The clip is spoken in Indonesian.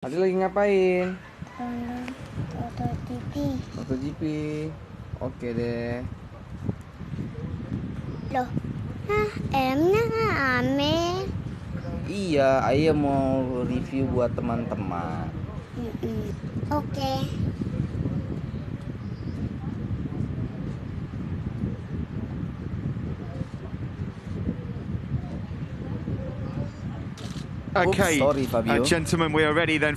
Adi lagi ngapain? Nonton MotoGP. MotoGP. Oke deh. Loh, emangnya nggak ame? Iya, Ayah mau review buat teman-teman. Oke. Oops, Okay, sorry, Fabio. gentlemen, we are ready then.